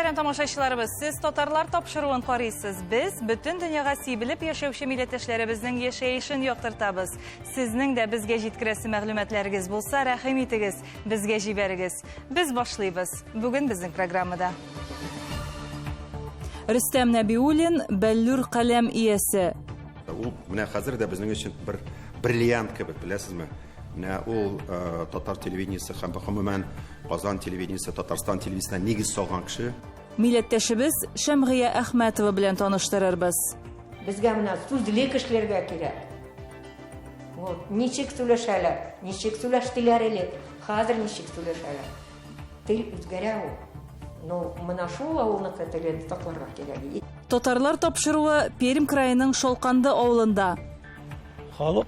Мөхтәрәм тамашачыларыбыз, сез татарлар тапшыруын карыйсыз. Без бүтән дөньяга сибелеп яшәүче милләттәшләребезнең яшәешен яктыртабыз. Сезнең дә безгә җиткерәсе мәгълүматларыгыз булса, рәхим итегез, безгә җибәрегез. Без башлыйбыз. Бүген безнең программада. Рөстәм Нәбиуллин, Бәллүр каләм иясе. Ул менә хәзер дә безнең өчен бер бриллиант кебек, беләсезме? Менә ул татар телевидениесе һәм гомумән Казан телевидениесе, Татарстан телевидениесенә нигез салган кеше. Милләттәшебез Шәмгыя Әхмәтова белән таныштырырбыз. Безгә менә сүзлек эшләргә кирәк. Вот, ничек сөйләшәләр, ничек сөйләштеләр элек, хәзер ничек сөйләшәләр. Тел үзгәрә ул. Ну, менә шул авылныкы телен сакларга кирәк. Татарлар тапшыруы Пермь краеның Шалканды авылында. Халык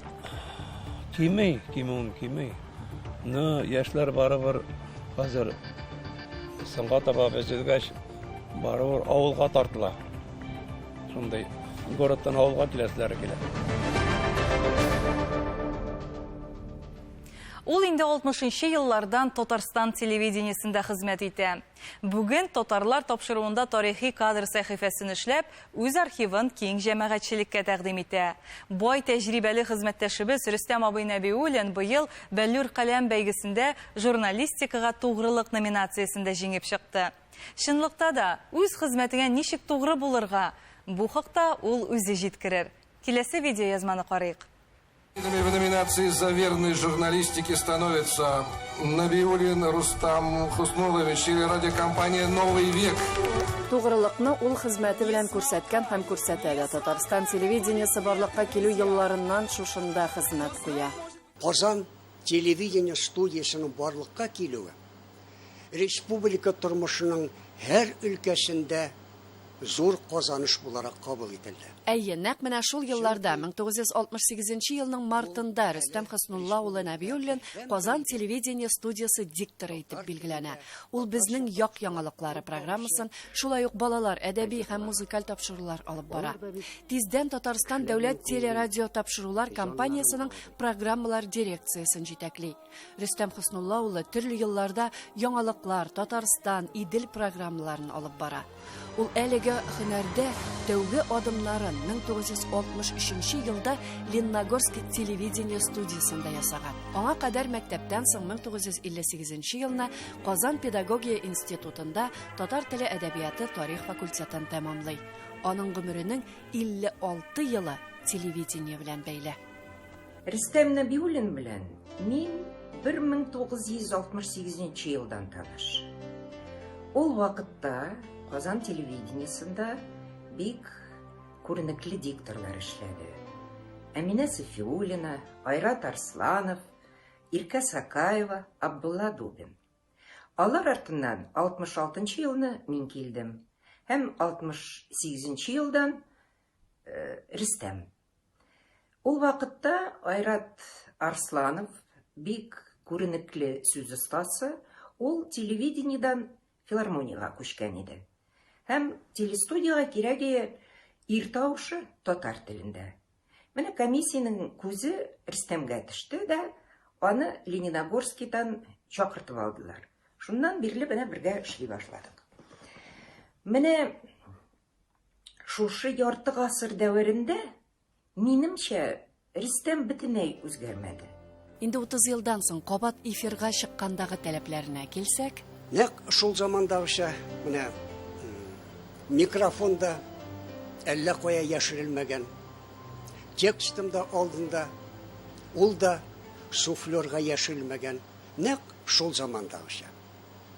кимей. Но яшьләр барыбер хәзер соңга таба безгәч барыбер авылга тартыла. Шундай городтан авылга киләсләр килә. Ул инде 60-нчы еллардан Татарстан телевидениесендә хезмәт итә. Бүген татарлар тапшыруында тарихи кадр сәхифәсен эшләп, үз архивын киң җәмәгатьчелеккә тәкъдим итә. Бай тәҗрибәле хезмәттәшебез Рөстәм абый Нәбиуллин быел Бәллүр каләм бәйгесендә журналистикага тугрылык номинациясендә җиңеп чыкты. Чынлыкта да үз хезмәтеңә ничек тугры булырга, бу хакта ул үзе җиткерер. Киләсе видеоязманы карыйк. В номинации «За верность журналистике» становятся Набиуллин Рустам Хуснулович или радиокомпания «Новый век». Тугрылыкны ул хезмәте белән күрсәткән һәм күрсәтә дә. Татарстан телевидениесе барлыкка килү елларыннан шушында хезмәт куя. Казан телевидение студиясының барлыкка килүе республика тормышының һәр өлкәсендә зур казаныш буларак кабул ителде. Әйе, нәкъ менә шул елларда 1968 елның мартында Рөстәм Хоснулла улы Нәбиуллин Казан телевидение студиясы дикторы итеп билгеләнә. Ул безнең як яңалыклары программасын, шулай ук балалар әдәби һәм музыкаль тапшырулар алып бара. Тиздән Татарстан дәүләт телерадио тапшырулар компаниясының программалар дирекциясын җитәкли. Рөстәм Хоснулла улы төрле елларда яңалыклар, Татарстан, Идел программаларын алып бара. Ул әлеге һөнәрдә тәүге адымнарын 1963 елда Лениногорск телевидение студиясында ясаган. Аңа кадәр мәктәптән соң 1958 елны Казан педагогия институтында татар теле әдәбияты тарих факультетын тәмамлый. Аның гомеренең 56 елы телевидение белән бәйле. Рөстәм Нәбиуллин белән мин 1968 елдан таныш. Ул вакытта Казан телевидениесында бик күренекле дикторлар эшләде. Әминә Сафиуллина, Айрат Арсланов, Иркә Сакаева, Абдулла Дубин. Алар артыннан 66 елны мин килдем. Һәм 68 елдан Рөстәм. Ул вакытта Айрат Арсланов бик күренекле сүз остасы, ул телевидениедан филармониягә күчкән иде. Һәм телестудияга кирәге ир тавышы татар телендә. Менә комиссияның күзе Рөстәмгә төште дә, аны Лениногорскидан чакыртып алдылар. Шуннан бирле менә бергә эшли башладык. Менә шушы ярты гасыр дәверендә минемчә Рөстәм бөтенләй үзгәрмәде. Инде 30 елдан соң кабат эфирга чыккандагы таләпләренә килсәк, Нәкъ шул замандагыча менә микрофонда әллә кая яшерелмәгән. Текстымда алдында ул да суфлерга яшерелмәгән. Нәкъ шул замандагыча.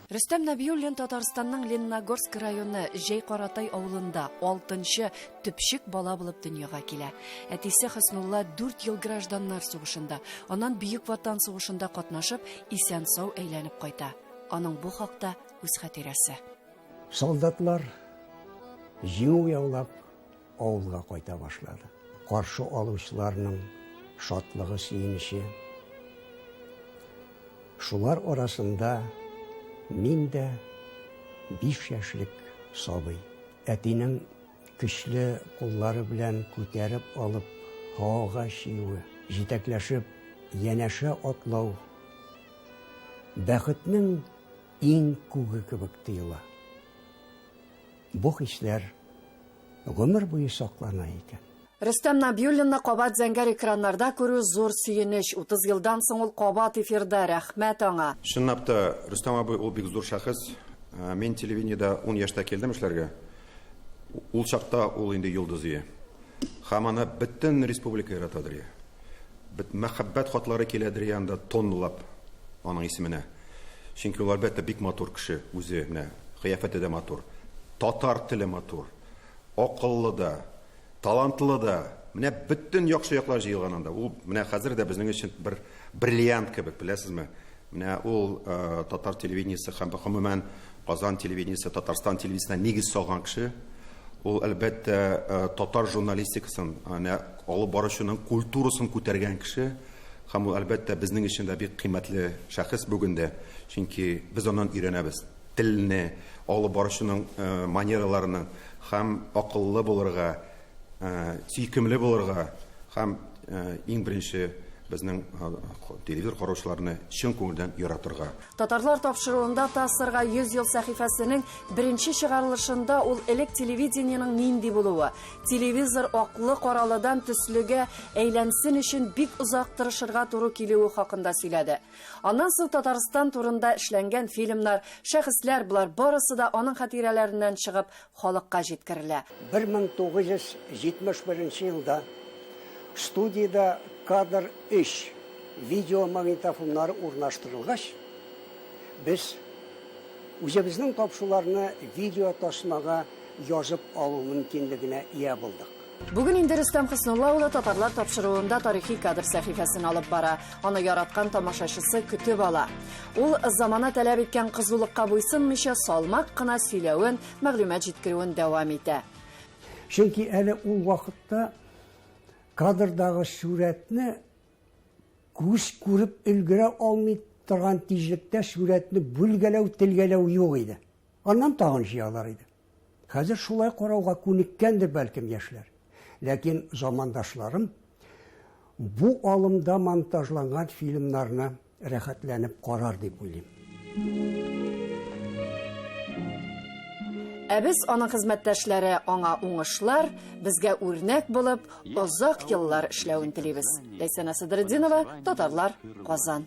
Рөстәм Нәбиуллин Татарстанның Лениногорск районы Җәйкаратай авылында 6-нчы төпчек бала булып дөньяга килә. Әтисе Хоснулла 4 ел гражданнар сугышында, аннан Бөек Ватан сугышында катнашып, исән-сау әйләнеп кайта. Аның бу хакта үз хатирәсе. Солдатлар җиңү яулап авылга кайта башлады. Каршы алучыларның шатлыгы, сөенече. Шулар арасында мин дә 5 яшьлек сабый. Әтинең көчле куллары белән күтәреп алып һавага чигүе, җитәкләшеп янәшә атлау бәхетнең иң күге кебек тоела. бу хисләр гомер буе саклана икән. Рөстәм Набиуллинны кабат зәңгәр экраннарда күрү зур сөенеч. 30 елдан соң ул кабат эфирда. Рәхмәт аңа. Чынлап та, Рөстәм абый ул бик зур шәхес. Мен телевидениедә 10 яшьтә килдем эшләргә. Ул чакта ул инде йолдыз ие. Һәм аны бөтен республика яратадыр. Мәхәббәт хатлары киләдер янда тоннлап аның исеменә. Чөнки ул әлбәттә бик матур кеше үзе, менә кыяфәте дә матур, татар теле матур, акыллы да, талантлы да, менә бөтен яхшы яклар җыелган анда. Ул менә хәзер дә безнең өчен бер бриллиант кебек, беләсезме? Менә ул татар телевидениесе һәм гомумән Казан телевидениесе, Татарстан телевидениесенә нигез салган кеше. Ул әлбәттә татар журналистикасын, алып барышының культурасын күтәргән кеше. Һәм ул әлбәттә безнең өчен дә бик кыйммәтле шәхес бүгендә. Чөнки без аннан өйрәнәбез. Телне, алып барышының манераларының һәм акыллы булырга, сөйкемле булырга һәм иң беренче безнең телевизор караучыларны чын күңелдән яратырга. Татарлар тапшыруында Тассырга 100 ел сәхифәсенең беренче чыгарылышында ул элек телевидениеның нинди булуы, телевизор аклы каралыдан төслегә әйләнсен өчен бик озак тырышырга туры килүе хакында сөйләде. Аннан соң Татарстан турында эшләнгән фильмнар, шәхесләр булар барысы да аның хатирәләреннән чыгып халыкка җиткерелә. 1971 елда студияда кадр 3 видеомагнитофоннары урнаштырылгач, без үзебезнең тапшыруларны видео тасмага язып алу мөмкинлегенә ия булдык. Бүген инде Рөстәм Хөснулла улы татарлар тапшыруында тарихи кадр сәхифәсен алып бара. Аны яраткан тамашачысы көтеп ала. Ул замана таләп иткән кызулыкка буйсынмыйча салмак кына сөйләвен, мәгълүмат җиткерүен дәвам итә. Чөнки әле ул вакытта кадрдагы сүрәтне күз күреп өлгерә алмый торган тизлектә сүрәтне бүлгәләү, телгәләү юк иде. Аннан тагын җыялар иде. Хәзер шулай карауга күнеккәндер бәлкем яшьләр. Ләкин замандашларым бу алымда монтажланган фильмнарны рәхәтләнеп карар дип уйлыйм. Без аның хезмәттәшләре аңа уңышлар, безгә үрнәк булып, озак еллар эшләвен телибез. Ләйсән Асадретдинова, Татарлар, Казан.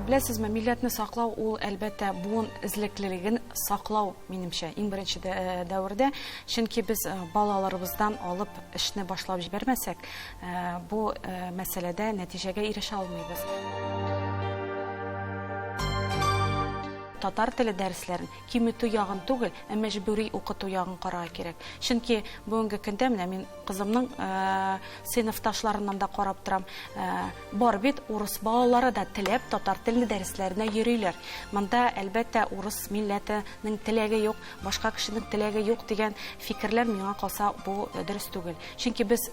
Беләсезме, милләтне саклау ул әлбәттә буын эзлеклелеген саклау минемчә иң беренче дәврдә, чөнки без балаларыбыздан алып эшне башлап җибәрмәсәк, бу мәсьәләдә нәтиҗәгә ирешә алмыйбыз. Татар теле дәресләрен киметү ягын түгел, ә мәҗбүри укыту ягын карарга кирәк. Чөнки бүгенге көндә менә мин кызымның сыйныфташларыннан да карап торам. Бар бит урыс балалары да теләп татар теле дәресләренә йөриләр. Монда әлбәттә урыс милләтенең теләге юк, башка кешенең теләге юк дигән фикерләр миңа калса бу дөрес түгел. Чөнки без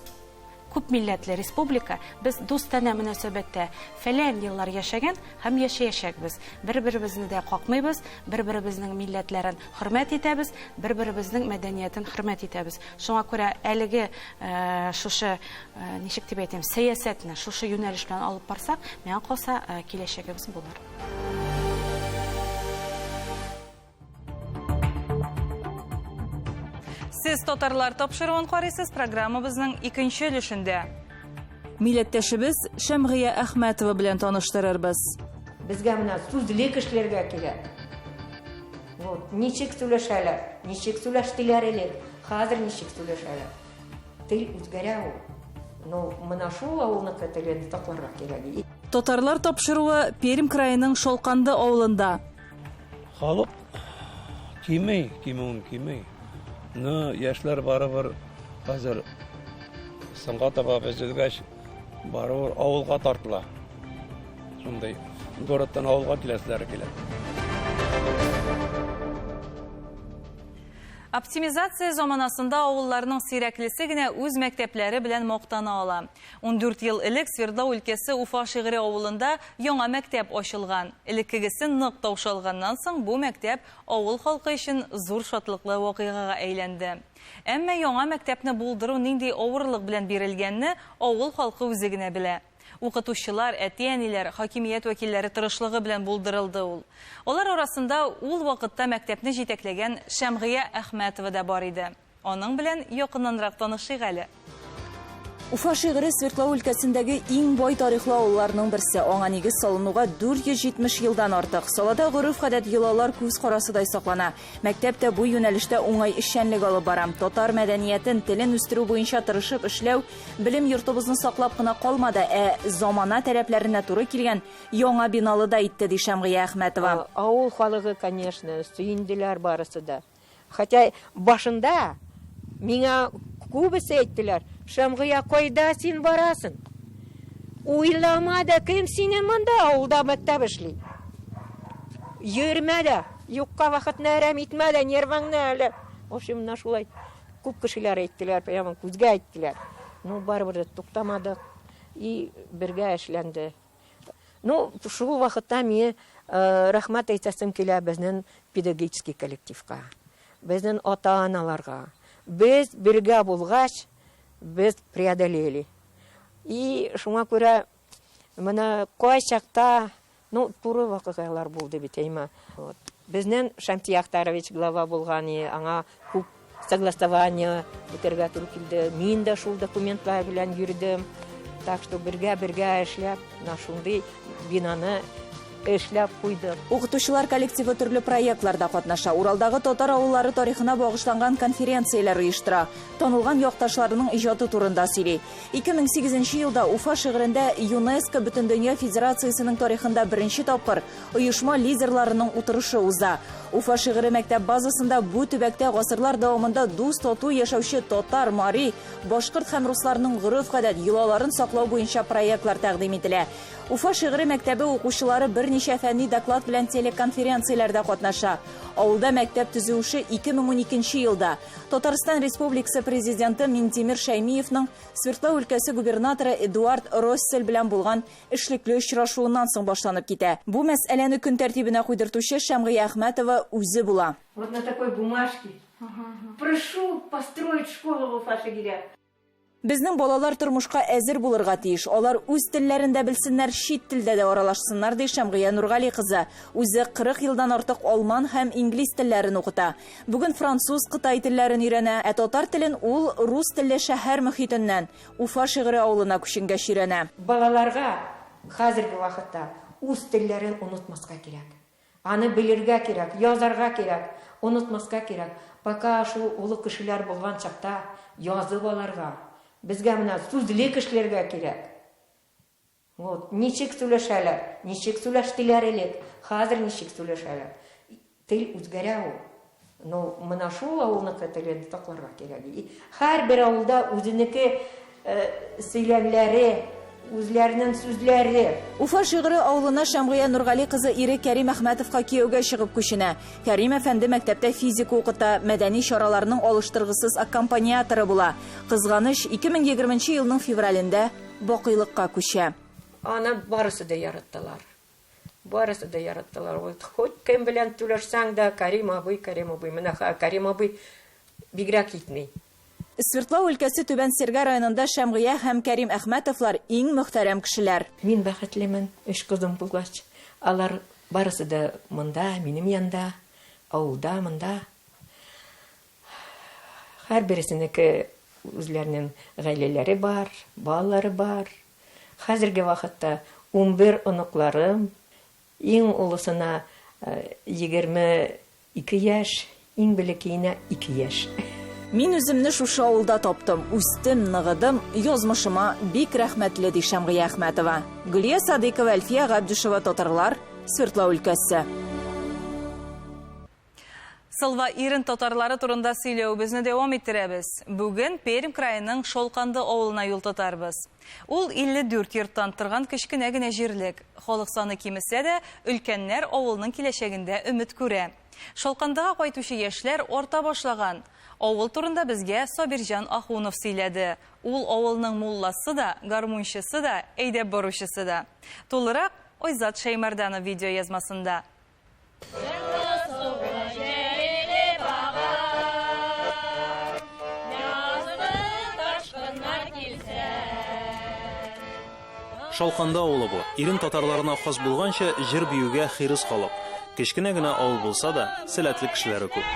күп милләтле республика, без дустана мөнәсәбәттә фәлән еллар яшәгән һәм яшәячәкбез. Бер-беребезне дә какмыйбыз, бер-беребезнең милләтләрен хөрмәт итәбез, бер-беребезнең мәдәниятен хөрмәт итәбез. Шуңа күрә әлеге шушы ничек дип әйтәм, сәясәтне шушы юнәлеш белән алып барсак, миңа калса киләчәгебез булыр. Сез татарлар тапшыруын карыйсыз программабызның икенче өлешендә. Милләттәшебез Шәмгыя Әхмәтова белән таныштырырбыз. Безгә менә сүзлек эшләргә кирәк. Вот, ничек сөйләшәләр, ничек сөйләштеләр элек, хәзер ничек сөйләшәләр. Тел үзгәрә ул. Но менә шул авылны телен сакларга кирәк. Татарлар тапшыруы Пермь краеның Шолканды авылында. Халык кимей. Ну, яшьләр барыбер хәзер сынга таба бәҗелгәч барыбер авылга тартыла. Шундай городтан авылга киләсләр килә. Оптимизация заманасында авылларның сирәклесе генә үз мәктәпләре белән мактана ала. 14 ел элек Свердлов өлкәсе Уфа шигъри авылында яңа мәктәп ачылган. Элеккегесен нык таушалганнан соң бу мәктәп авыл халкы өчен зур шатлыклы вакыйгага әйләнде. Әмма яңа мәктәпне булдыру нинди авырлык белән бирелгәнне авыл халкы үзе генә белә. Укытучылар, әти-әниләр, хакимият вәкилләре тырышлыгы белән булдырылды ул. Алар арасында ул вакытта мәктәпне җитәкләгән Шәмгыя Әхмәтова да бар иде. Аның белән якыннанрак танышыйк әле. Уфа шигыре Свердлов өлкәсендәге иң бай тарихлы авылларның берсе. Аңа нигез салынуга 470 елдан артык. Салада гореф-гадәт йолалар күз карасыдай саклана. Мәктәптә бу юнәлештә уңай эшчәнлек алып бара. Татар мәдәниятен, телен үстерү буенча тырышып эшләү белем йортыбызны саклап кына калмады, замана таләпләренә туры килгән яңа биналы да итте, ди Шәмгыя Әхмәтова. Авыл халыгы, конечно, сөенделәр барысы да. Хотя башында миңа күбесе әйттеләр: Шәмгыя, кайда син барасың? Уйлама да, кем синең монда авылда мәктәп эшли? Йөрмә дә, юкка вакытны әрәм итмә дә, нервыңны әле. Ошымна шулай күп кешеләр әйттеләр, прямо күзгә әйттеләр. Ну, барыбер туктамадык и бергә эшләнде. Ну, шул вакытта мин рәхмәт әйтәсем килә безнең педагогический коллективка, безнең ата-аналарга. Без бергә булгач, без преодолели. И шуңа күрә менә кай чакта, ну, туры вакыйгалар булды бит әймә. Вот. Безнең Шамтия Ахтарович глава булган, аңа күп согласование үтәргә туры килде. Мин дә шул документлар белән йөрдем. Так что бергә эшләп, шундый бинаны эшләп куйдык. Укытучылар коллективы төрле проектларда катнаша. Уралдагы татар авыллары тарихына багышланган конференцияләр оештыра. Танылган якташларының иҗаты турында сөйли. 2008 елда Уфа шигырендә ЮНЕСКО Бөтендөнья Федерациясының тарихында беренче тапкыр оешма лидерларының утырышы уза. Уфа шигыре мәктәп базасында бу төбәктә гасырлар дәвамында дус тату яшәүче татар, мари, башкорт һәм русларның гореф-гадәт йолаларын саклау буенча проектлар тәкъдим ителә. Уфа шигыре мәктәбе укучылары берничә фәнни доклад белән телеконференцияләрдә катнаша. Авылда мәктәп төзүше 2012 елда Татарстан Республикасы президенты Минтимир Шәймиевның Свердлов өлкәсе губернаторы Эдуард Россель белән булган эшлекле очрашуыннан соң башланып китә. Бу мәсьәләне көн тәртибенә куйдыртучы Шәмгыя Әхмәтова үзе була. Вот на такой бумажке. Прошу построить школу в Уфа-шигыре. Безнең балалар тормышка әзер булырга тиеш. Алар үз телләрендә белсеннәр, шит телдә дә аралашсыннар, ди Шәмгыя Нургали кызы. Үзе 40 елдан артык алман һәм инглиз телләрен укыта. Бүген француз, кытай телләрен өйрәнә, татар телен ул рус телле шәһәр мөхитеннән Уфа шигыре авылына күченгәч өйрәнә. Балаларга хәзерге вакытта үз телләрен онытмаска кирәк. Аны белергә кирәк, язарга кирәк, онытмаска кирәк. Пока шул улы кешеләр булган чакта язып аларга, безгә менә сүзлек эшләргә кирәк. Вот, ничек сөйләшәләр, ничек сөйләштеләр элек, хәзер ничек сөйләшәләр. Тел үзгәрә ул. Ну, менә шул авылныкы телен сакларга кирәк. Һәр авылда үзенеке сөйләмләре, үзләренең сүзләре. Уфа шигыре авылына Шәмгыя Нургали кызы ире Кәрим Әхмәтовка кияүгә чыгып күченә. Кәрим әфәнде мәктәптә физика укыта, мәдәни чараларның алыштыргысыз аккомпаниаторы була. Кызганыч 2020 елның февралендә бакыйлыкка күчә. Аны барысы да яраттылар. Барысы да яраттылар. Хоть кем белән түләшсәң дә, Кәрим абый, менә Кәрим абый бигрәк итмей. Свердлов өлкәсе Түбән Сергә районында Шәмгыя һәм Кәрим Әхмәтовлар иң мөхтәрәм кешеләр. Мин бәхетлемен, эш кызым булгач. Алар барысы да монда, минем янда, авылда монда. Һәр берсенеке үзләренең гаиләләре бар, балалары бар. Хәзерге вакытта 11 оныкларым, иң улысына 22 яшь, иң бәләкәенә 2 яшь. Мин үземне шушы авылда таптым, үстем, ныгыдым, язмышыма бик рәхмәтле, ди Шәмгыя Әхмәтова. Гөлия Садыкова, Әлфия Габдушева, татарлар, Свердлов өлкәсе. Сылва ирен татарлары турында сөйләүбезне дәвам иттерәбез. Бүген Пермь крайының Шолканды авылына юл тотарбыз. Ул 54 йорттан торган кечкенә генә җирлек. Халык саны кимесә дә, өлкәннәр авылның киләчәгендә өмет күрә. Шолкандыга кайтучы яшьләр арта башлаган. Авыл турында безгә Сабирҗан Ахунов сөйләде. Ул авылның мулласы да, гармунчысы да, әйдәп баручысы да. Тулырак Ойзат Шәймәрданов видео язмасында. Шалканда авылы бу. Ирен татарларына хас булганча җыр биюгә хирыс халык. Кечкенә генә авыл булса да, сәләтле кешеләре күп.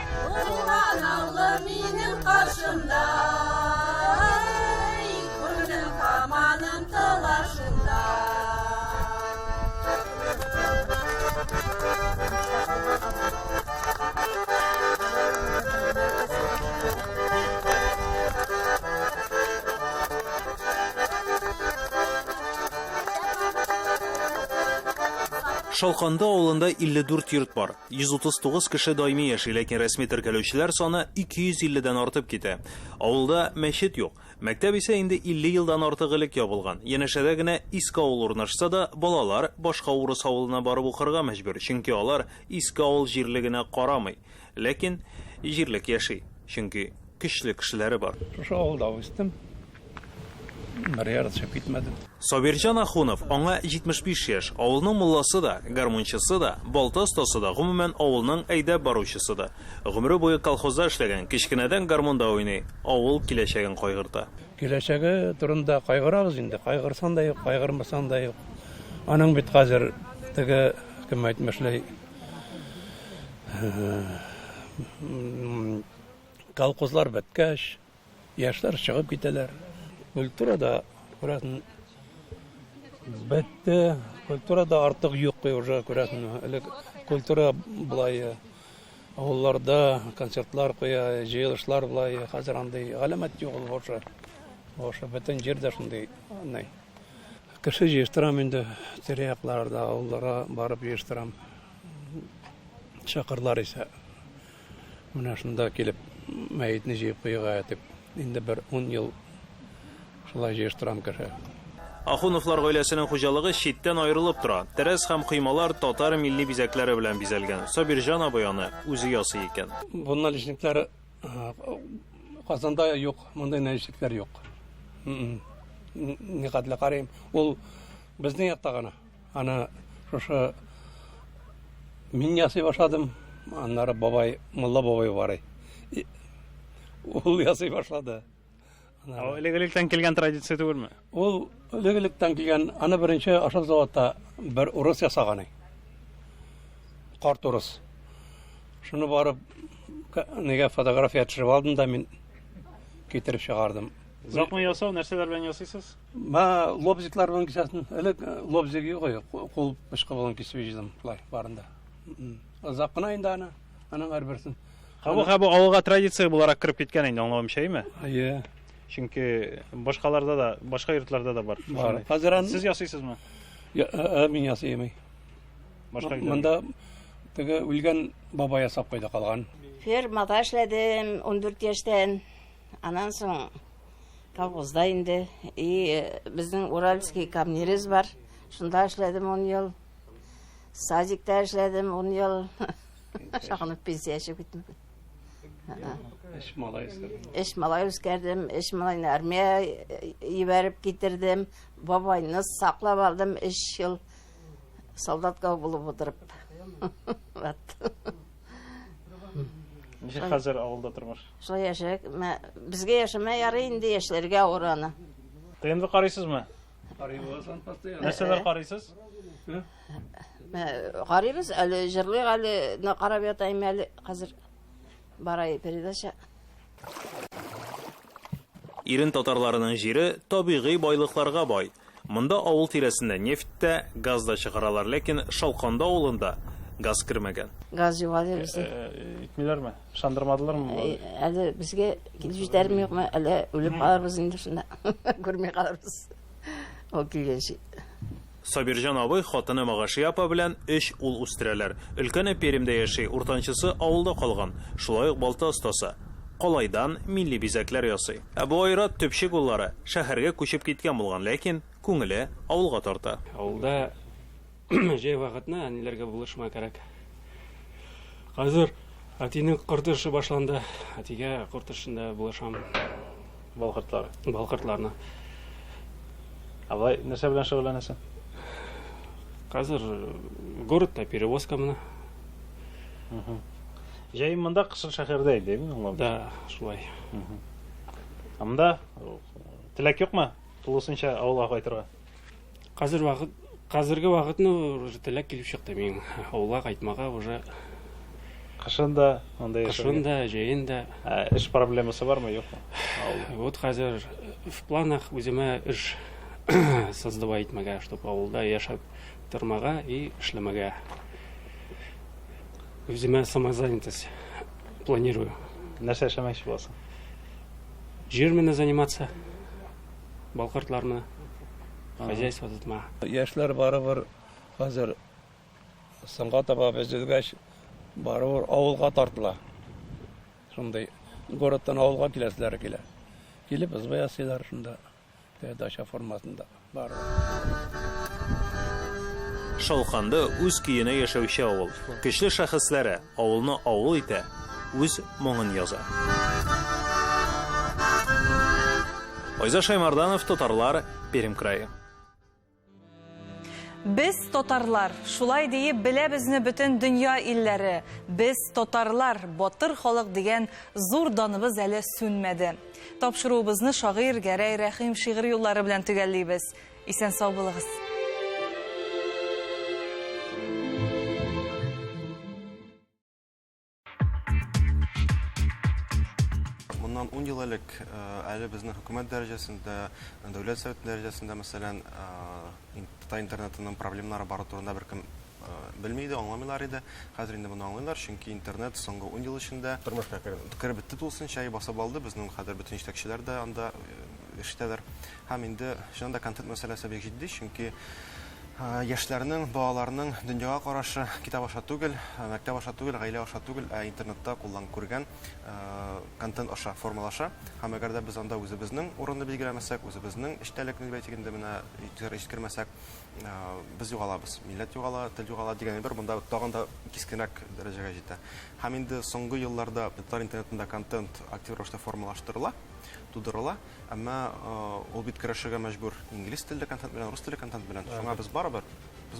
Шалканда авылында 54 йорт бар. 139 кеше даими яши, ләкин рәсми теркәлүчеләр саны 250-дән артып китә. Авылда мәчет юк. Мәктәп исә инде 50 елдан артык элек ябылган. Янәшәдә генә иске авыл урнашса да, балалар башка урыс авылына барып укырга мәҗбүр, чөнки алар иске авыл җирлегенә карамый. Ләкин җирлек яши, чөнки көчле кешеләре бар. Шушы авылда үстем. Бер яртып китмәдем. Сабирҗан Ахунов, аңа 75 яшь, авылның мулласы да, гармунчысы да, балта остасы да, гомумән авылның әйдәп баручысы да. Гомере буе колхозда эшләгән, кичкенәдән гармунда уйный, авыл киләчәген кайгырта. Киләчәге турында кайгырабыз инде, кайгырсан да юк, кайгырмасан да юк. Аның бит хәзер теге кем әйтмәшләй колхозлар беткәч, яшьләр чыгып китәләр. Культурада күрәсен бетте, культурада артык юк уже күрәсен. Элек культура булай авылларда концертлар куя, җыелышлар булай, хәзер андый галәмәт юк ул Оша бөтен җирдә шундый. Кеше җыштырам инде тирә-якларда, авылларга барып җыштырам. Шакырлар исә менә шунда килеп мәйтне җыеп куйга әйтеп, инде бер 10 ел шулай җыштырам кеше. Ахуновлар гаиләсенең хуҗалыгы читтән аерылып тора. Тәрәс һәм кыймалар татар милли бизәкләре белән бизәлгән. Сабирҗан абый аны үзе ясый икән. Бу наличниклар Казанда юк, мондай наличниклар юк. Никадәр карыйм. Ул безнең якта гына. Аны шушы мин ясый башладым. Аннары бабай, мулла бабай барай. Ул ясый башлады. Элек-электән килгән традиция түгелме? Ул элек-электән килгән, аны беренче ашыл заводта бер урыс ясаган. Карт урыс. Шуны барып нигә фотография төшереп алдым да мин китереп чыгардым. Закмы ясау, нәрсәләр белән ясыйсыз? Ма лобзиклар белән кисәсен. Элек лобзик юк, кул пешкы белән кисеп җидем, булай барында. Закына инде аны, аның һәрберсен. Хабу авылга традиция буларак кирип киткән инде, аңлавымча, әйме? Ие. Чөнки башкаларда да, башка йортларда да бар. Хәзер Сез ясыйсызмы? Мин ясыйм. Башка монда теге үлгән бабай ясап куйды калган. Фермада эшләдем 14 яшьтән. Аннан соң колхозда инде. Безнең Уральский камнерез бар. Шунда эшләдем 10 ел. Садикта эшләдем 10 ел. Шагынып пенсия чыгып Эш малай үскәрдем, эш малайны армия ибәреп китердем. Бабайны саклап алдым 3 ел солдатка булып утырып. Ничек хәзер авылда тормыш? Шулай яшәк. Безгә яшәмәй ярый инде яшьләргә ураны. Тәемле карыйсызмы? Карыйсыз постоянно. Нәрсәләр карыйсыз? Карыйбыз, әле җырлыйк, әле карап ятайм әле хәзер барай передача. Ирен татарларының җире табигый байлыкларга бай. Монда авыл тирәсендә нефть тә, газ да чыгаралар, ләкин Шалканда авылында газ кирмәгән. Газ юк әле бездә. Итмиләрме? Шандырмадылармы? Әле безгә килеп җитәрме юкмы? Әле үлеп калырбыз инде шунда. Күрмәй калырбыз. О килгәнче. Сабирҗан абый хатыны Магаши апа белән 3 ул үстерәләр. Өлкәне Перемдә яши, уртанчысы авылда калган. Шулай ук балта остасы. Калайдан милли бизәкләр ясый. Бу айрат төпчек уллары шәһәргә күчеп киткән булган, ләкин күңеле авылга тарта. Авылда җәй вакытны ниләргә булышма кирәк. Хәзер атиның кыртышы башланды. Атигә кыртышында булышам балкыртларны. Алай нәрсә белән шөгыльләнәсең? Хәзер городта перевозка менә. Җәй монда, кышын шәһәрдә идеме? Да, шулай. Монда теләк юкмы? Тулысынча авылга кайтырга. Қазіргі вақытны уже теләк килеп чыкты мен ауылга кайтмага уже Кышында, анда кышында, җәендә. Эш проблемасы бармы, юкмы? Вот хәзер в планах үземә эш создавать итмәгә, чтобы авылда яшәп тормага и эшләмәгә. Үземә самозанятость планирую. Нәрсә эшләмәкче буласың? Жер менә заниматься. Балкартлар менә. Хозяйство тотма. Яшьләр барыбер хәзер соңга таба безелгәч барыбер авылга тартыла. Шундай городтан авылга киләселәр килә. Килеп ызбай ясыйлар шунда. Дача формасында барыбер. Шалханды үз көенә яшәүче авыл. Көчле шәхесләре авылны авыл итә, үз моңын яза. Айза Шаймарданов, Тотарлар, Пермь крае. Без тотарлар, шулай диеп беләбезне бөтен дөнья илләре. Без тотарлар, батыр халык дигән зур даныбыз әле сүнмәде. Тапшыруыбызны шагыйрь Гәрәй Рәхим шигырь юллары белән төгәллибез. Исән сау булыгыз. Bundan 10 ел элек әле безнең хөкүмәт дәрәҗәсендә, дәүләт советы дәрәҗәсендә, мәсәлән, Кытай интернетының проблемнары бары турында беркем белмәйде, аңламыйлар иде. Хәзер инде моны аңлыйлар, чөнки интернет соңгы 10 ел эчендә тормышка кереп бетте тулысынча басып алды. Безнең хәзер бөтен җитәкчеләр дә анда эштәләр. Һәм инде шунда контент мәсьәләсе бик җитди, чөнки яшьләрнең, балаларның дөньяга карашы китап аша түгел, мәктәп аша түгел, гаилә аша түгел, интернетта кулланып күргән контент аша формалаша. Һәм әгәр дә без анда үзебезнең урынны билгеләмәсәк, үзебезнең эштәлекне бәйтегендә менә җиткермәсәк, без югалабыз. Милләт югала, тел югала дигән бер монда тагын да кискенрәк дәрәҗәгә җитә. Һәм инде соңгы елларда татар интернетында контент актив рәвештә формалаштырыла, тудырыла, әмма ул бит көрәшергә мәҗбүр инглиз телле контент белән, рус телле контент белән. Шуңа без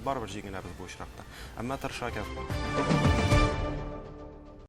барыбер җиңеләбез бу очракта. Әмма тырышырга кирәк.